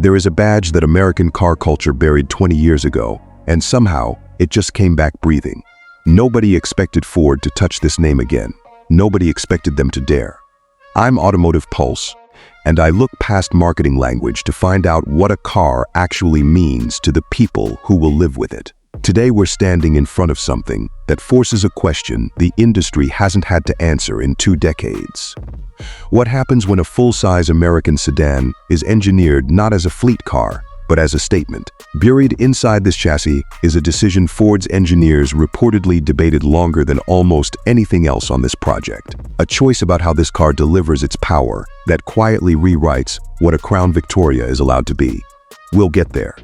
There is a badge that American car culture buried 20 years ago, and somehow it just came back breathing. Nobody expected Ford to touch this name again. Nobody expected them to dare. I'm Automotive Pulse, and I look past marketing language to find out what a car actually means to the people who will live with it. Today we're standing in front of something that forces a question the industry hasn't had to answer in 2 decades. What happens when a full-size American sedan is engineered not as a fleet car, but as a statement? Buried inside this chassis is a decision Ford's engineers reportedly debated longer than almost anything else on this project. A choice about how this car delivers its power that quietly rewrites what a Crown Victoria is allowed to be. We'll get there.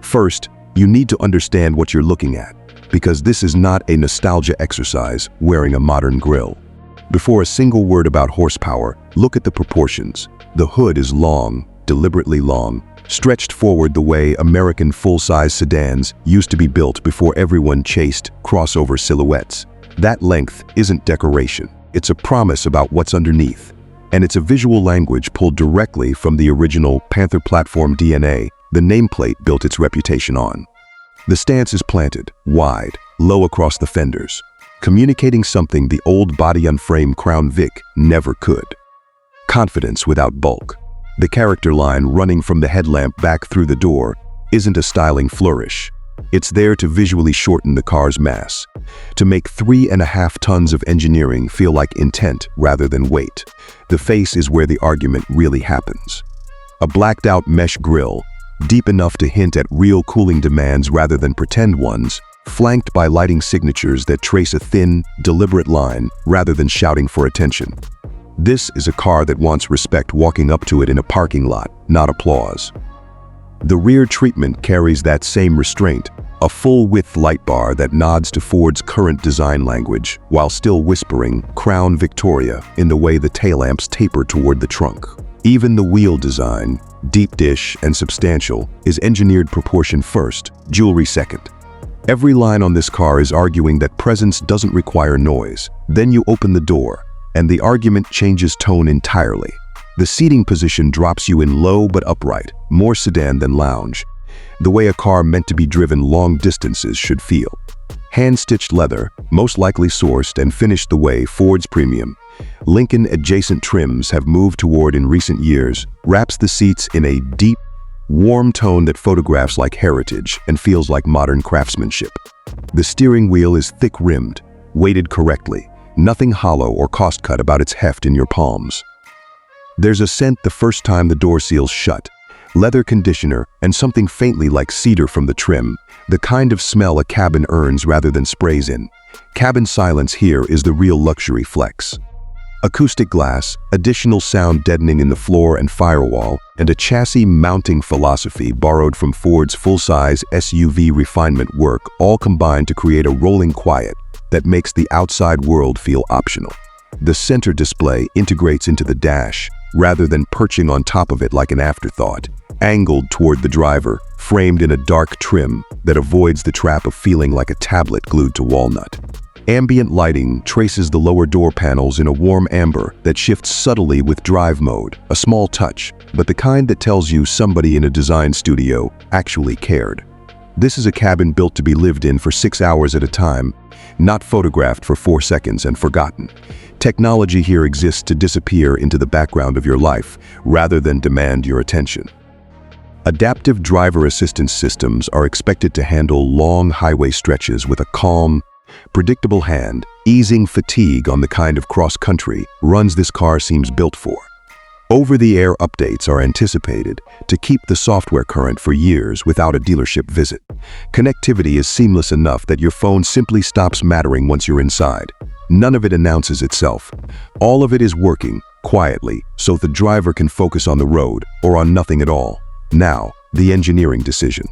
First, you need to understand what you're looking at, because this is not a nostalgia exercise wearing a modern grille. Before a single word about horsepower, look at the proportions. The hood is long, deliberately long, stretched forward the way American full-size sedans used to be built before everyone chased crossover silhouettes. That length isn't decoration. It's a promise about what's underneath. And it's a visual language pulled directly from the original Panther platform DNA the nameplate built its reputation on. The stance is planted, wide, low across the fenders, communicating something the old body-on-frame Crown Vic never could. Confidence without bulk. The character line running from the headlamp back through the door isn't a styling flourish. It's there to visually shorten the car's mass, to make 3.5 tons of engineering feel like intent rather than weight. The face is where the argument really happens. A blacked-out mesh grille, deep enough to hint at real cooling demands rather than pretend ones, flanked by lighting signatures that trace a thin, deliberate line rather than shouting for attention. This is a car that wants respect walking up to it in a parking lot, not applause. The rear treatment carries that same restraint, a full-width light bar that nods to Ford's current design language, while still whispering Crown Victoria in the way the tail lamps taper toward the trunk. Even the wheel design, deep dish and substantial, is engineered proportion first, jewelry second. Every line on this car is arguing that presence doesn't require noise. Then you open the door, and the argument changes tone entirely. The seating position drops you in low but upright, more sedan than lounge, the way a car meant to be driven long distances should feel. Hand-stitched leather, most likely sourced and finished the way Ford's premium, Lincoln-adjacent trims have moved toward in recent years, wraps the seats in a deep, warm tone that photographs like heritage and feels like modern craftsmanship. The steering wheel is thick-rimmed, weighted correctly, nothing hollow or cost-cut about its heft in your palms. There's a scent the first time the door seals shut, leather conditioner and something faintly like cedar from the trim, the kind of smell a cabin earns rather than sprays in. Cabin silence here is the real luxury flex. Acoustic glass, additional sound deadening in the floor and firewall, and a chassis mounting philosophy borrowed from Ford's full-size SUV refinement work all combine to create a rolling quiet that makes the outside world feel optional. The center display integrates into the dash, rather than perching on top of it like an afterthought, angled toward the driver, framed in a dark trim that avoids the trap of feeling like a tablet glued to walnut. Ambient lighting traces the lower door panels in a warm amber that shifts subtly with drive mode, a small touch, but the kind that tells you somebody in a design studio actually cared. This is a cabin built to be lived in for 6 hours at a time, not photographed for 4 seconds and forgotten. Technology here exists to disappear into the background of your life, rather than demand your attention. Adaptive driver assistance systems are expected to handle long highway stretches with a calm, predictable hand, easing fatigue on the kind of cross-country runs this car seems built for. Over-the-air updates are anticipated to keep the software current for years without a dealership visit. Connectivity is seamless enough that your phone simply stops mattering once you're inside. None of it announces itself. All of it is working, quietly, so the driver can focus on the road or on nothing at all. Now, the engineering decision.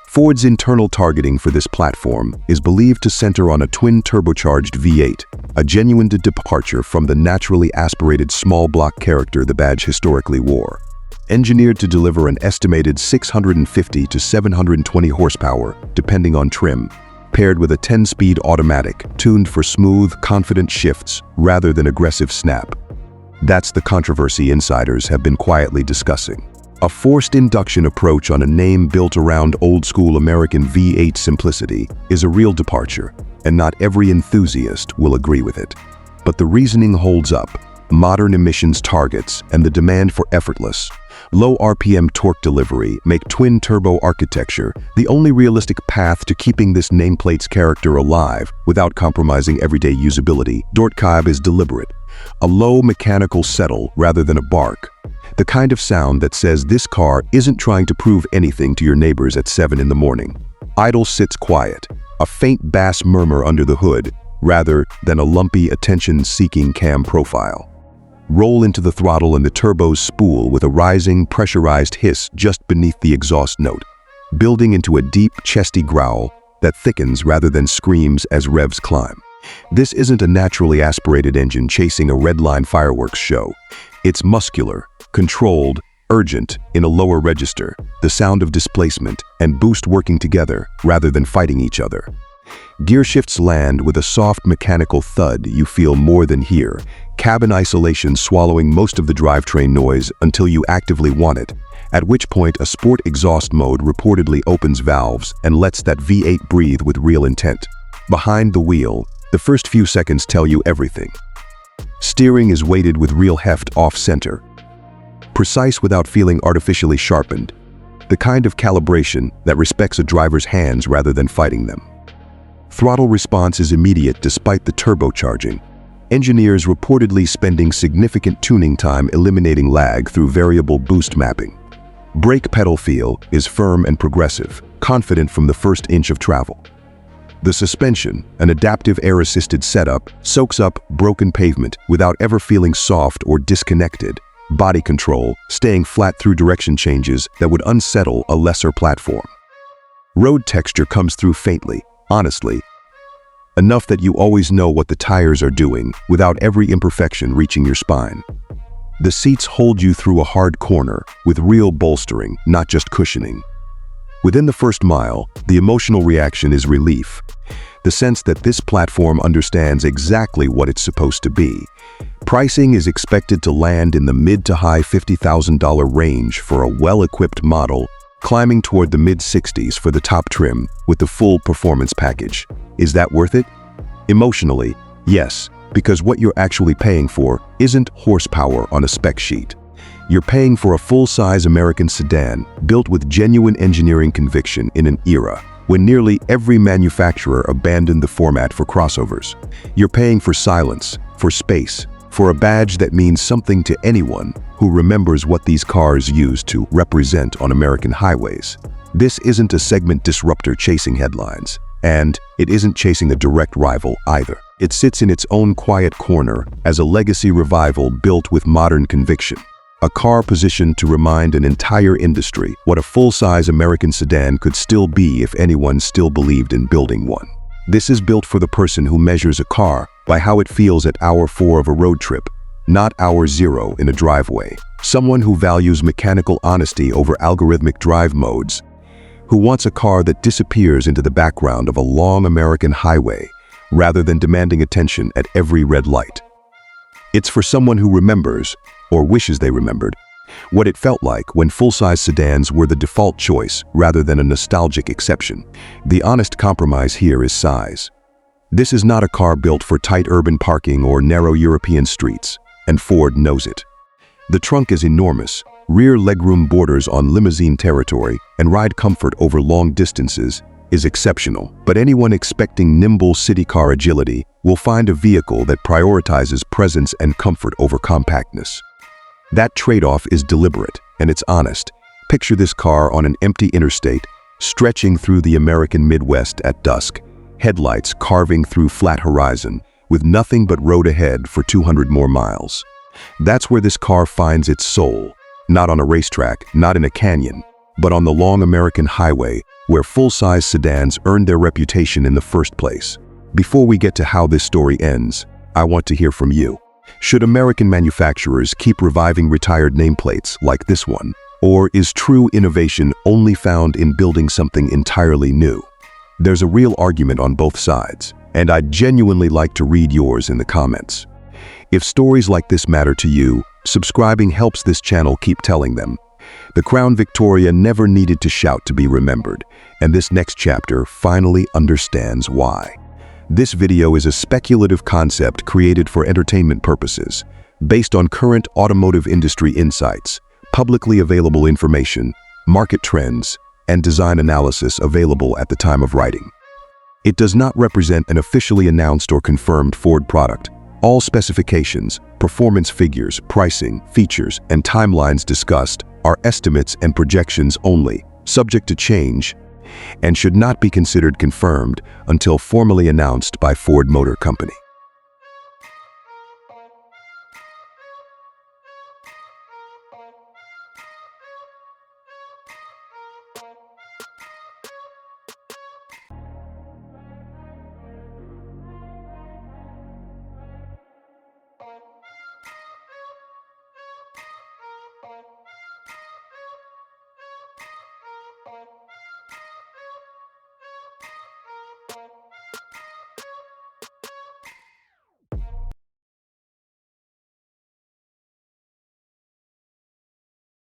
Ford's internal targeting for this platform is believed to center on a twin-turbocharged V8, a genuine departure from the naturally aspirated small block character the badge historically wore. Engineered to deliver an estimated 650 to 720 horsepower, depending on trim, paired with a 10-speed automatic, tuned for smooth, confident shifts rather than aggressive snap. That's the controversy insiders have been quietly discussing. A forced induction approach on a name built around old-school American V8 simplicity is a real departure, and not every enthusiast will agree with it. But the reasoning holds up. Modern emissions targets and the demand for effortless, low RPM torque delivery make twin-turbo architecture the only realistic path to keeping this nameplate's character alive without compromising everyday usability. Dortcab is deliberate, a low mechanical settle rather than a bark. The kind of sound that says this car isn't trying to prove anything to your neighbors at 7 in the morning. Idle sits quiet, a faint bass murmur under the hood, rather than a lumpy, attention-seeking cam profile. Roll into the throttle and the turbos spool with a rising, pressurized hiss just beneath the exhaust note, building into a deep, chesty growl that thickens rather than screams as revs climb. This isn't a naturally aspirated engine chasing a redline fireworks show. It's muscular, controlled, urgent in a lower register, the sound of displacement and boost working together rather than fighting each other. Gear shifts land with a soft mechanical thud you feel more than hear, cabin isolation swallowing most of the drivetrain noise until you actively want it, at which point a sport exhaust mode reportedly opens valves and lets that V8 breathe with real intent. Behind the wheel, the first few seconds tell you everything. Steering is weighted with real heft off-center, precise without feeling artificially sharpened, the kind of calibration that respects a driver's hands rather than fighting them. Throttle response is immediate despite the turbocharging, engineers reportedly spending significant tuning time eliminating lag through variable boost mapping. Brake pedal feel is firm and progressive, confident from the first inch of travel. The suspension, an adaptive air-assisted setup, soaks up broken pavement without ever feeling soft or disconnected. Body control, staying flat through direction changes that would unsettle a lesser platform. Road texture comes through faintly, honestly, enough that you always know what the tires are doing without every imperfection reaching your spine. The seats hold you through a hard corner with real bolstering, not just cushioning. Within the first mile, the emotional reaction is relief. The sense that this platform understands exactly what it's supposed to be. Pricing is expected to land in the mid to high $50,000 range for a well-equipped model, climbing toward the mid-60s for the top trim with the full performance package. Is that worth it? Emotionally, yes, because what you're actually paying for isn't horsepower on a spec sheet. You're paying for a full-size American sedan built with genuine engineering conviction in an era when nearly every manufacturer abandoned the format for crossovers. You're paying for silence, for space, for a badge that means something to anyone who remembers what these cars used to represent on American highways. This isn't a segment disruptor chasing headlines, and it isn't chasing a direct rival either. It sits in its own quiet corner as a legacy revival built with modern conviction. A car positioned to remind an entire industry what a full-size American sedan could still be if anyone still believed in building one. This is built for the person who measures a car by how it feels at hour 4 of a road trip, not hour 0 in a driveway. Someone who values mechanical honesty over algorithmic drive modes, who wants a car that disappears into the background of a long American highway rather than demanding attention at every red light. It's for someone who remembers, or wishes they remembered, what it felt like when full-size sedans were the default choice rather than a nostalgic exception. The honest compromise here is size. This is not a car built for tight urban parking or narrow European streets, and Ford knows it. The trunk is enormous, rear legroom borders on limousine territory, and ride comfort over long distances is exceptional. But anyone expecting nimble city car agility will find a vehicle that prioritizes presence and comfort over compactness. That trade-off is deliberate, and it's honest. Picture this car on an empty interstate, stretching through the American Midwest at dusk, headlights carving through flat horizon, with nothing but road ahead for 200 more miles. That's where this car finds its soul, not on a racetrack, not in a canyon, but on the long American highway where full-size sedans earned their reputation in the first place. Before we get to how this story ends, I want to hear from you. Should American manufacturers keep reviving retired nameplates like this one? Or is true innovation only found in building something entirely new? There's a real argument on both sides, and I'd genuinely like to read yours in the comments. If stories like this matter to you, subscribing helps this channel keep telling them. The Crown Victoria never needed to shout to be remembered, and this next chapter finally understands why. This video is a speculative concept created for entertainment purposes, based on current automotive industry insights, publicly available information, market trends, and design analysis available at the time of writing. It does not represent an officially announced or confirmed Ford product. All specifications, performance figures, pricing, features, and timelines discussed are estimates and projections only, subject to change, and should not be considered confirmed until formally announced by Ford Motor Company.